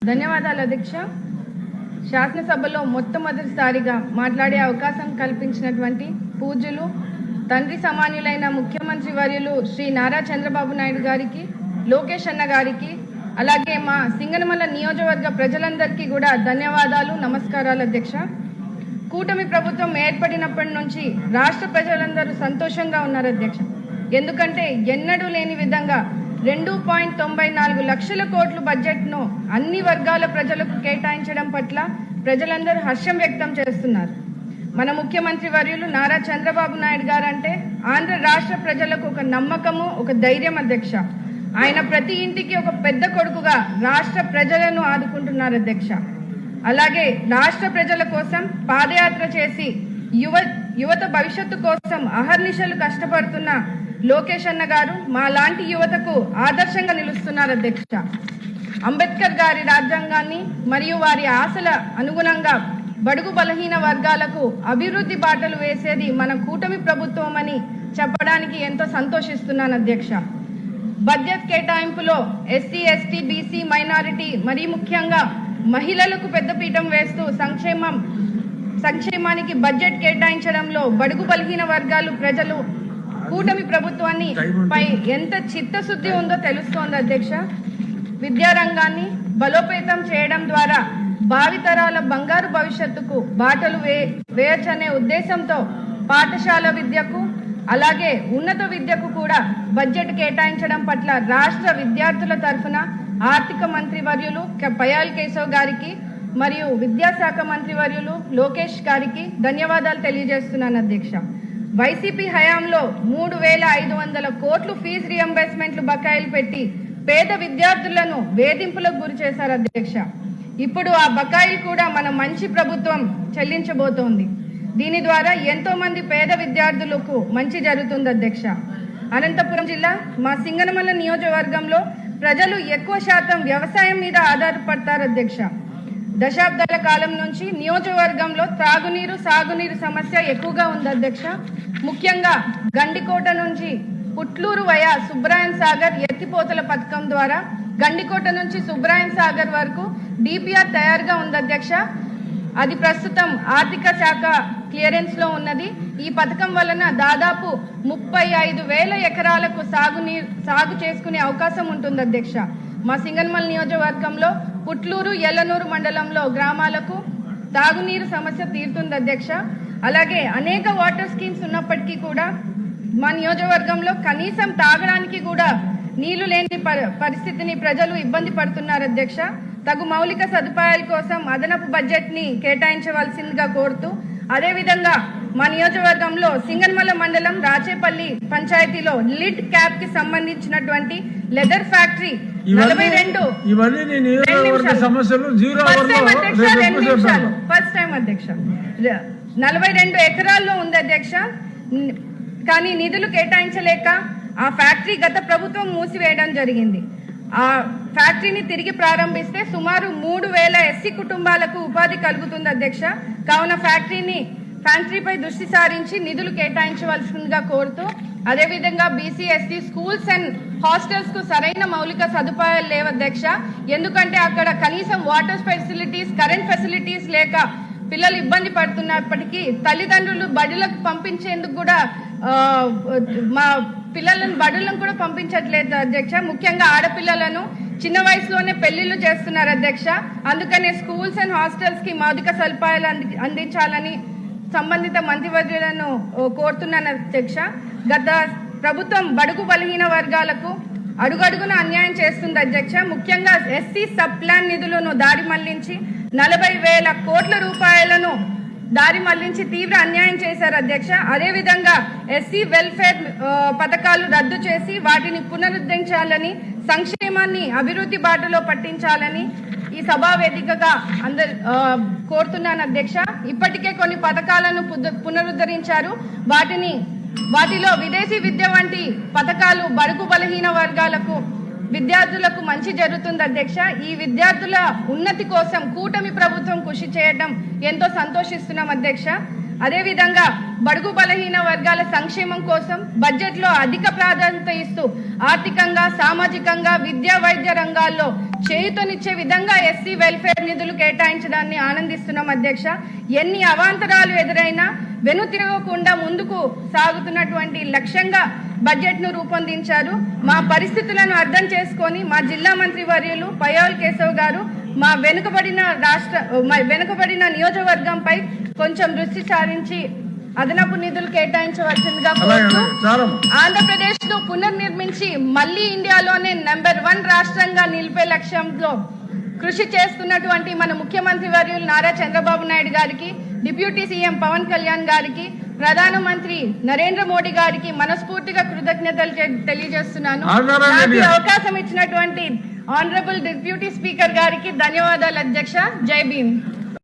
ధన్యవాదాలు అధ్యక్ష. శాసనసభలో మొట్టమొదటిసారిగా మాట్లాడే అవకాశం కల్పించినటువంటి పూజ్యులు తండ్రి సమానులైన ముఖ్యమంత్రి వర్యులు శ్రీ నారా చంద్రబాబు నాయుడు గారికి, లోకేష్ అన్న గారికి, అలాగే మా సింగనమల నియోజకవర్గ ప్రజలందరికీ కూడా ధన్యవాదాలు, నమస్కారాలు అధ్యక్ష. కూటమి ప్రభుత్వం ఏర్పడినప్పటి నుంచి రాష్ట్ర ప్రజలందరూ సంతోషంగా ఉన్నారు అధ్యక్ష. ఎందుకంటే ఎన్నడూ లేని విధంగా 2.94 లక్షల కోట్ల బడ్జెట్ను అన్ని వర్గాల ప్రజలకు కేటాయించడం పట్ల ప్రజలందరూ హర్షం వ్యక్తం చేస్తున్నారు. మన ముఖ్యమంత్రి వర్యులు నారా చంద్రబాబు నాయుడు గారు అంటే ఆంధ్ర రాష్ట్ర ప్రజలకు ఒక నమ్మకము, ఒక ధైర్యం అధ్యక్ష. ఆయన ప్రతి ఇంటికి ఒక పెద్ద కొడుకుగా రాష్ట్ర ప్రజలను ఆదుకుంటున్నారు అధ్యక్ష. అలాగే రాష్ట్ర ప్రజల కోసం పాదయాత్ర చేసి యువత భవిష్యత్తు కోసం అహర్నిశలు కష్టపడుతున్న లోకేష్ అన్న గారు మా లాంటి యువతకు ఆదర్శంగా నిలుస్తున్నారు అధ్యక్ష. అంబేద్కర్ గారి రాజ్యాంగాన్ని మరియు వారి ఆశల అనుగుణంగా బడుగు బలహీన వర్గాలకు అభివృద్ధి బాటలు వేసేది మన కూటమి ప్రభుత్వం అని చెప్పడానికి ఎంతో సంతోషిస్తున్నాను అధ్యక్ష. బడ్జెట్ కేటాయింపులో ఎస్సీ, ఎస్టీ, బీసీ, మైనారిటీ మరీ ముఖ్యంగా మహిళలకు పెద్దపీఠం వేస్తూ సంక్షేమానికి బడ్జెట్ కేటాయించడంలో బడుగు బలహీన వర్గాలు ప్రజలు కూటమి ప్రభుత్వాన్ని పై ఎంత చిత్తశుద్ధి ఉందో తెలుస్తోంది అధ్యక్ష. విద్యారంగాన్ని బలోపేతం చేయడం ద్వారా భావితరాల బంగారు భవిష్యత్తుకు బాటలు వేయచ్చనే ఉద్దేశంతో పాఠశాల విద్యకు అలాగే ఉన్నత విద్యకు కూడా బడ్జెట్ కేటాయించడం పట్ల రాష్ట్ర విద్యార్థుల తరఫున ఆర్థిక మంత్రి వర్యులు పయాల్ కేశవ్ గారికి మరియు విద్యాశాఖ మంత్రి వర్యులు లోకేష్ గారికి ధన్యవాదాలు తెలియజేస్తున్నాను అధ్యక్ష. వైసీపీ హయాంలో 3,500 కోట్లు ఫీజు రియంబర్స్మెంట్లు బకాయిలు పెట్టి పేద విద్యార్థులను వేధింపులకు గురి చేశారు అధ్యక్ష. ఇప్పుడు ఆ బకాయిలు కూడా మన మంచి ప్రభుత్వం చెల్లించబోతోంది. దీని ద్వారా ఎంతో మంది పేద విద్యార్థులకు మంచి జరుగుతుంది అధ్యక్ష. అనంతపురం జిల్లా మా సింగనమల నియోజకవర్గంలో ప్రజలు ఎక్కువ శాతం వ్యవసాయం మీద ఆధారపడతారు అధ్యక్ష. దశాబ్దాల కాలం నుంచి నియోజకవర్గంలో త్రాగునీరు, సాగునీరు సమస్య ఎక్కువగా ఉంది అధ్యక్ష. ముఖ్యంగా గండికోట నుంచి పుట్లూరు వయా సుబ్రాయన్ సాగర్ ఎత్తిపోతల పథకం ద్వారా గండికోట నుంచి సుబ్రాయన్ సాగర్ వరకు డిపిఆర్ తయారుగా ఉంది అధ్యక్ష. అది ప్రస్తుతం ఆర్థిక శాఖ క్లియరెన్స్ లో ఉన్నది. ఈ పథకం వలన దాదాపు 35,000 ఎకరాలకు సాగు చేసుకునే అవకాశం ఉంటుంది అధ్యక్ష. మా సింగనమల నియోజకవర్గంలో పుట్లూరు, ఎల్లనూరు మండలంలో గ్రామాలకు తాగునీరు సమస్య తీరుతుంది అధ్యక్ష. అలాగే అనేక వాటర్ స్కీమ్స్ ఉన్నప్పటికీ కూడా మా నియోజకవర్గంలో కనీసం తాగడానికి కూడా నీళ్లు లేని పరిస్థితిని ప్రజలు ఇబ్బంది పడుతున్నారు అధ్యక్ష. తగు మౌలిక సదుపాయాల కోసం అదనపు బడ్జెట్ ని కేటాయించవలసిందిగా కోరుతూ, అదేవిధంగా మా నియోజకవర్గంలో సింగనమల మండలం రాచేపల్లి పంచాయతీలో లిడ్ క్యాప్ కి సంబంధించినటువంటి లెదర్ ఫ్యాక్టరీ 42 ఎకరాల్లో ఉంది అధ్యక్ష. కానీ నిధులు కేటాయించలేక ఆ ఫ్యాక్టరీ గత ప్రభుత్వం మూసివేయడం జరిగింది. ఆ ఫ్యాక్టరీని తిరిగి ప్రారంభిస్తే సుమారు 3,000 ఎస్సీ కుటుంబాలకు ఉపాధి కలుగుతుంది అధ్యక్ష. కావున ఫ్యాక్టరీపై దృష్టి సారించి నిధులు కేటాయించవలసిందిగా కోరుతూ, అదేవిధంగా BC, ST schools and hostels కు సరైన మౌలిక సదుపాయాలు లేవు అధ్యక్ష. ఎందుకంటే అక్కడ కనీసం వాటర్ ఫెసిలిటీస్, కరెంట్ ఫెసిలిటీస్ లేక పిల్లలు ఇబ్బంది పడుతున్నప్పటికీ తల్లిదండ్రులు బడులకు పంపించేందుకు కూడా మా పిల్లలను బడులను కూడా పంపించట్లేదు అధ్యక్ష. ముఖ్యంగా ఆడపిల్లలను చిన్న వయసులోనే పెళ్లిళ్లు చేస్తున్నారు అధ్యక్ష. అందుకనే స్కూల్స్ అండ్ హాస్టల్స్ కి మౌలిక సదుపాయాలు అందించాలని సంబంధిత మంత్రివర్యులను కోరుతున్నాను అధ్యక్ష. గత ప్రభుత్వం బడుగు బలహీన వర్గాలకు అడుగడుగున అన్యాయం చేస్తుంది అధ్యక్ష. ముఖ్యంగా ఎస్సీ సబ్ ప్లాన్ నిధులను దారి మళ్లించి 40,000 కోట్ల రూపాయలను దారి మళ్లించి తీవ్ర అన్యాయం చేశారు అధ్యక్ష. అదేవిధంగా ఎస్సీ వెల్ఫేర్ పథకాలు రద్దు చేసి వాటిని పునరుద్ధరించాలని, సంక్షేమాన్ని అభివృద్ధి బాటలో పట్టించాలని ఈ సభా వేదికగా కోరుతున్నాను అధ్యక్ష. ఇప్పటికే కొన్ని పథకాలను పునరుద్ధరించారు. వాటిలో విదేశీ విద్య వంటి పథకాలు బడుగు బలహీన వర్గాలకు విద్యార్థులకు మంచి జరుగుతుంది అధ్యక్ష. ఈ విద్యార్థుల ఉన్నతి కోసం కూటమి ప్రభుత్వం కృషి చేయడం ఎంతో సంతోషిస్తున్నాం అధ్యక్ష. అదేవిధంగా బడుగు బలహీన వర్గాల సంక్షేమం కోసం బడ్జెట్ లో అధిక ప్రాధాన్యత ఇస్తూ ఆర్థికంగా, సామాజికంగా, విద్యా, వైద్య రంగాల్లో చేయూతనిచ్చే విధంగా ఎస్సీ వెల్ఫేర్ నిధులు కేటాయించడాన్ని ఆనందిస్తున్నాం అధ్యక్ష. ఎన్ని అవాంతరాలు ఎదురైనా వెనుతిరగకుండా ముందుకు సాగుతున్నటువంటి లక్ష్యంగా బడ్జెట్ ను రూపొందించారు. మా పరిస్థితులను అర్థం చేసుకొని మా జిల్లా మంత్రి వర్యులు పయ్యావుల కేశవ్ గారు మా వెనుకబడిన నియోజకవర్గంపై కొంచెం దృష్టి సారించి అదనపు నిధులు కేటాయించవలసిందిగా కోరుతూ ఆంధ్రప్రదేశ్ ను పునర్నిర్మించి మళ్లీ ఇండియాలోనే నంబర్ 1 రాష్ట్రంగా నిలిపే లక్ష్యంలో కృషి చేస్తున్నటువంటి మన ముఖ్యమంత్రి వర్యులు నారా చంద్రబాబు నాయుడు గారికి, డిప్యూటీ సీఎం పవన్ కళ్యాణ్ గారికి, ప్రధానమంత్రి నరేంద్ర మోడీ గారికి మనస్ఫూర్తిగా కృతజ్ఞతలు తెలియజేస్తున్నాను. నాకు అవకాశం ఇచ్చినటువంటి ఆనరబుల్ డిప్యూటీ స్పీకర్ గారికి ధన్యవాదాలు అధ్యక్ష. జై భీమ్.